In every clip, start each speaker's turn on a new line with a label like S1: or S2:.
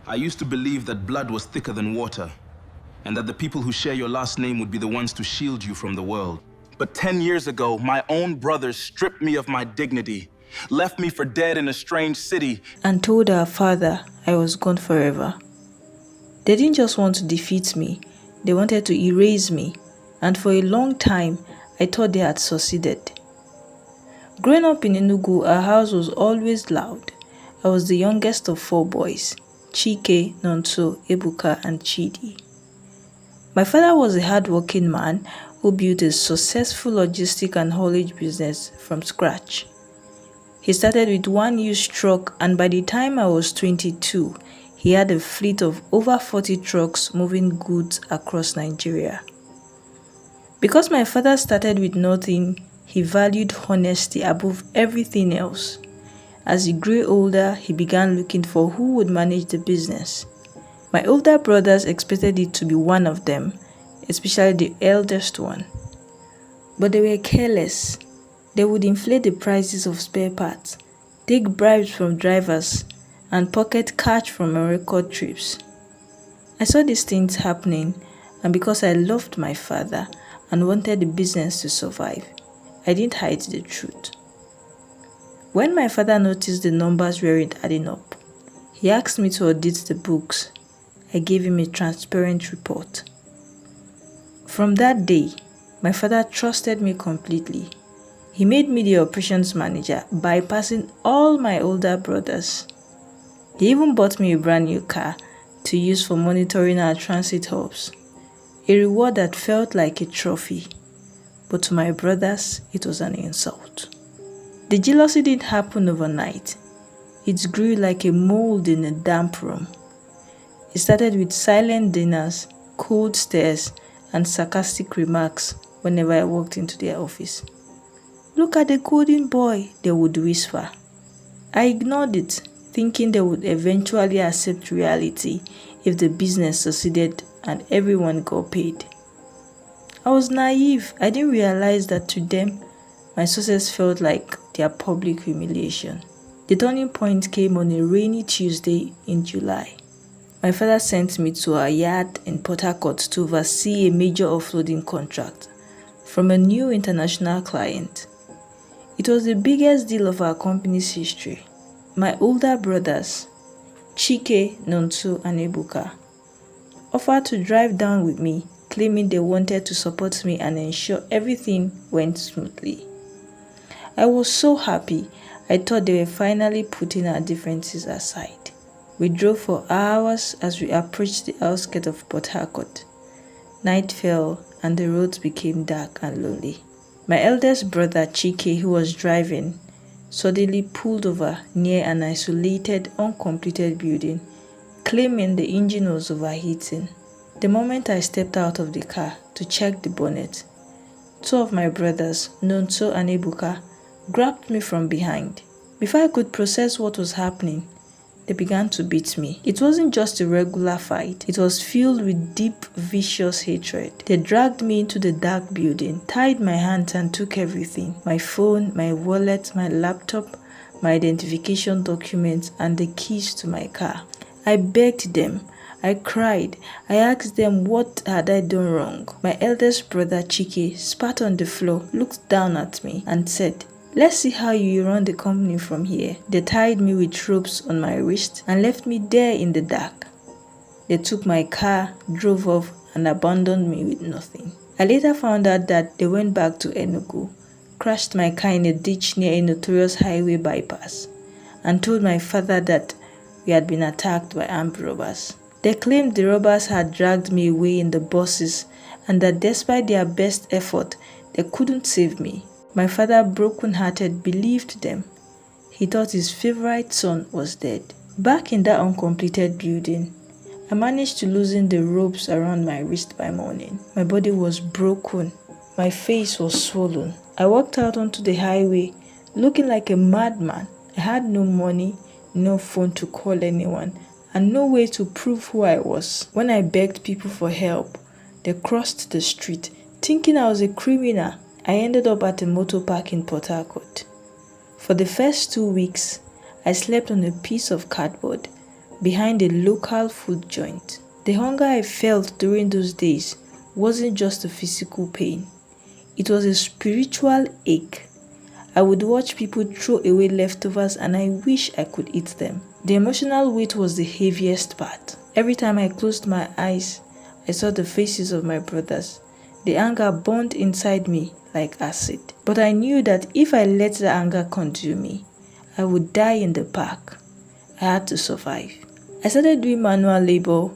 S1: I used to believe that blood was thicker than water, and that the people who share your last name would be the ones to shield you from the world. But 10 years ago, my own brothers stripped me of my dignity, left me for dead in a strange city,
S2: and told our father I was gone forever. They didn't just want to defeat me, they wanted to erase me, and for a long time, I thought they had succeeded. Growing up in Enugu, our house was always loud. I was the youngest of 4 boys, Chike, Nonso, Ebuka, and Chidi. My father was a hard-working man who built a successful logistic and haulage business from scratch. He started with one used truck, and by the time I was 22, he had a fleet of over 40 trucks moving goods across Nigeria. Because my father started with nothing, he valued honesty above everything else. As he grew older, he began looking for who would manage the business. My older brothers expected it to be one of them, especially the eldest one. But they were careless. They would inflate the prices of spare parts, take bribes from drivers, and pocket cash from record trips. I saw these things happening, and because I loved my father and wanted the business to survive, I didn't hide the truth. When my father noticed the numbers weren't adding up, he asked me to audit the books. I gave him a transparent report. From that day, my father trusted me completely. He made me the operations manager, bypassing all my older brothers. He even bought me a brand new car to use for monitoring our transit hubs, a reward that felt like a trophy, but to my brothers, it was an insult. The jealousy didn't happen overnight. It grew like a mold in a damp room. It started with silent dinners, cold stares, and sarcastic remarks whenever I walked into their office. "Look at the golden boy," they would whisper. I ignored it, thinking they would eventually accept reality if the business succeeded and everyone got paid. I was naive. I didn't realize that to them, my success felt like their public humiliation. The turning point came on a rainy Tuesday in July. My father sent me to our yard in Port Harcourt to oversee a major offloading contract from a new international client. It was the biggest deal of our company's history. My older brothers, Chike, Nonso, and Ebuka, offered to drive down with me, claiming they wanted to support me and ensure everything went smoothly. I was so happy. I thought they were finally putting our differences aside. We drove for hours as we approached the outskirts of Port Harcourt. Night fell and the roads became dark and lonely. My eldest brother, Chike, who was driving, suddenly pulled over near an isolated, uncompleted building, claiming the engine was overheating. The moment I stepped out of the car to check the bonnet, 2 of my brothers, Nonso and Ebuka, grabbed me from behind. Before I could process what was happening, they began to beat me. It wasn't just a regular fight. It was filled with deep, vicious hatred. They dragged me into the dark building, tied my hands and took everything. My phone, my wallet, my laptop, my identification documents, and the keys to my car. I begged them. I cried. I asked them what had I done wrong. My eldest brother, Chike, spat on the floor, looked down at me, and said, "Let's see how you run the company from here." They tied me with ropes on my wrist and left me there in the dark. They took my car, drove off, and abandoned me with nothing. I later found out that they went back to Enugu, crashed my car in a ditch near a notorious highway bypass, and told my father that we had been attacked by armed robbers. They claimed the robbers had dragged me away in the buses and that despite their best effort, they couldn't save me. My father, broken-hearted, believed them. He thought his favorite son was dead. Back in that uncompleted building, I managed to loosen the ropes around my wrist by morning. My body was broken. My face was swollen. I walked out onto the highway looking like a madman. I had no money, no phone to call anyone, and no way to prove who I was. When I begged people for help, they crossed the street, thinking I was a criminal. I ended up at a motor park in Port Harcourt. For the first 2 weeks, I slept on a piece of cardboard, behind a local food joint. The hunger I felt during those days wasn't just a physical pain, it was a spiritual ache. I would watch people throw away leftovers and I wish I could eat them. The emotional weight was the heaviest part. Every time I closed my eyes, I saw the faces of my brothers. The anger burned inside me like acid. But I knew that if I let the anger consume me, I would die in the park. I had to survive. I started doing manual labor.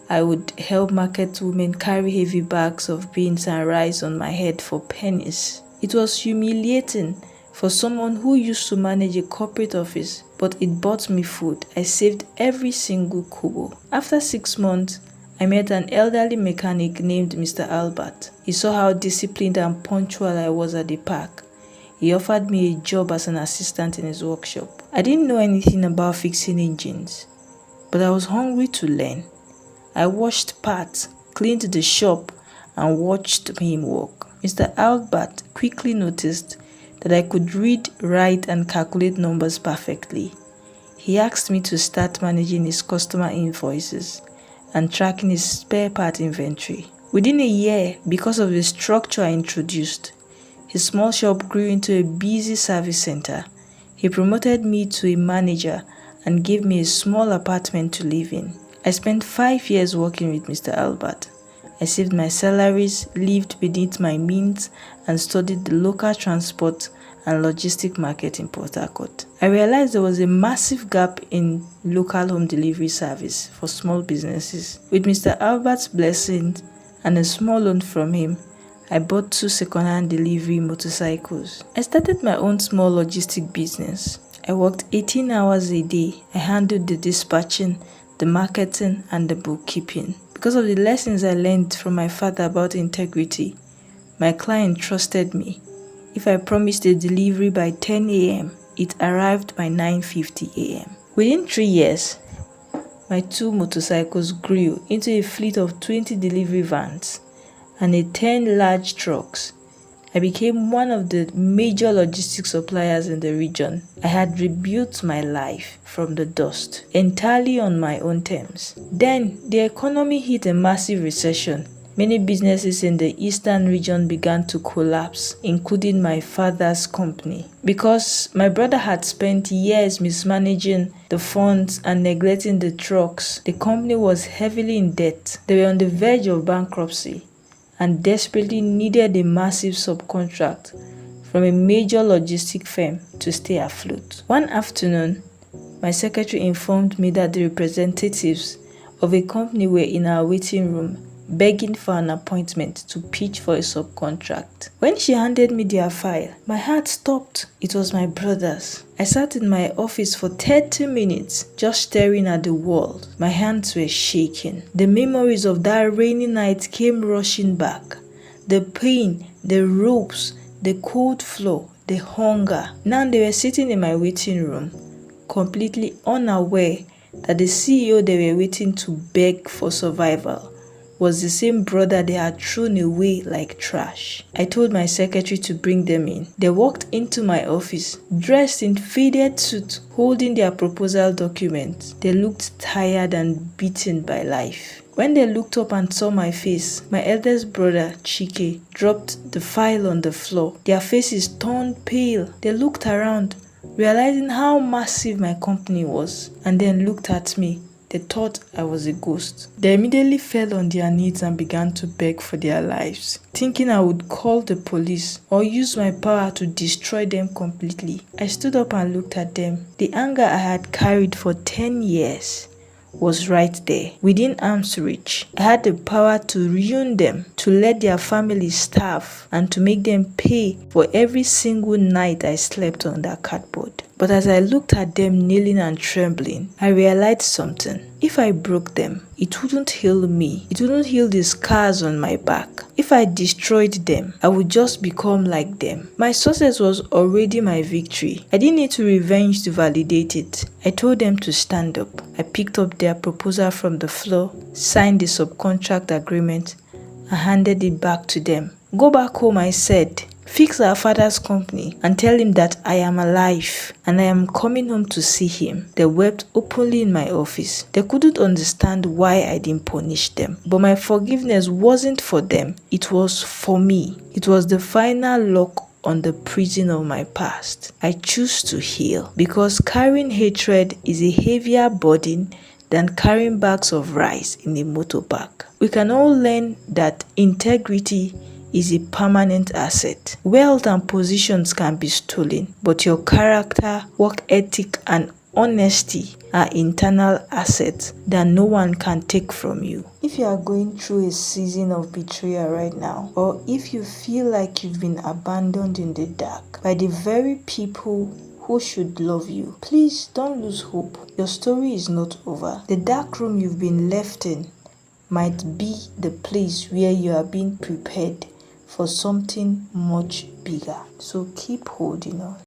S2: I would help market women carry heavy bags of beans and rice on my head for pennies. It was humiliating for someone who used to manage a corporate office, but it bought me food. I saved every single kobo. After 6 months, I met an elderly mechanic named Mr. Albert. He saw how disciplined and punctual I was at the park. He offered me a job as an assistant in his workshop. I didn't know anything about fixing engines, but I was hungry to learn. I washed parts, cleaned the shop, and watched him work. Mr. Albert quickly noticed that I could read, write, and calculate numbers perfectly. He asked me to start managing his customer invoices and tracking his spare part inventory. Within a year, because of the structure I introduced, his small shop grew into a busy service center. He promoted me to a manager and gave me a small apartment to live in. I spent 5 years working with Mr. Albert. I saved my salaries, lived beneath my means, and studied the local transport and logistic market in Port Harcourt. I realized there was a massive gap in local home delivery service for small businesses. With Mr. Albert's blessings and a small loan from him, I bought 2 second-hand delivery motorcycles. I started my own small logistic business. I worked 18 hours a day. I handled the dispatching, the marketing, and the bookkeeping. Because of the lessons I learned from my father about integrity, my client trusted me. If I promised a delivery by 10 a.m., it arrived by 9:50 a.m. Within 3 years, my 2 motorcycles grew into a fleet of 20 delivery vans and 10 large trucks. I became one of the major logistics suppliers in the region. I had rebuilt my life from the dust, entirely on my own terms. Then, the economy hit a massive recession. Many businesses in the eastern region began to collapse, including my father's company. Because my brother had spent years mismanaging the funds and neglecting the trucks, the company was heavily in debt. They were on the verge of bankruptcy and desperately needed a massive subcontract from a major logistic firm to stay afloat. One afternoon, my secretary informed me that the representatives of a company were in our waiting room begging for an appointment to pitch for a subcontract. When she handed me their file, my heart stopped. It was my brother's. I sat in my office for 30 minutes just staring at the wall. My hands were shaking. The memories of that rainy night came rushing back. The pain, the ropes, the cold floor, the hunger. Now they were sitting in my waiting room, completely unaware that the CEO they were waiting to beg for survival was the same brother they had thrown away like trash. I told my secretary to bring them in. They walked into my office, dressed in faded suits, holding their proposal documents. They looked tired and beaten by life. When they looked up and saw my face, my eldest brother, Chike, dropped the file on the floor. Their faces turned pale. They looked around, realizing how massive my company was, and then looked at me. They thought I was a ghost. They immediately fell on their knees and began to beg for their lives, thinking I would call the police or use my power to destroy them completely. I stood up and looked at them. The anger I had carried for 10 years was right there, within arm's reach. I had the power to ruin them, to let their families starve, and to make them pay for every single night I slept on that cardboard. But as I looked at them kneeling and trembling, I realized something. If I broke them, it wouldn't heal me. It wouldn't heal the scars on my back. If I destroyed them, I would just become like them. My success was already my victory. I didn't need to revenge to validate it. I told them to stand up. I picked up their proposal from the floor, signed the subcontract agreement, and handed it back to them. Go back home, I said. fix our father's company, and tell him that I am alive and I am coming home to see him. They wept openly in my office. They couldn't understand why I didn't punish them. But my forgiveness wasn't for them, it was for me. It was the final lock on the prison of my past. I choose to heal because carrying hatred is a heavier burden than carrying bags of rice in a motor park. We can all learn that integrity is a permanent asset. Wealth and positions can be stolen, but your character, work ethic, and honesty are internal assets that no one can take from you. If you are going through a season of betrayal right now, or if you feel like you've been abandoned in the dark by the very people who should love you, please don't lose hope. Your story is not over. The dark room you've been left in might be the place where you are being prepared for something much bigger. So keep holding on.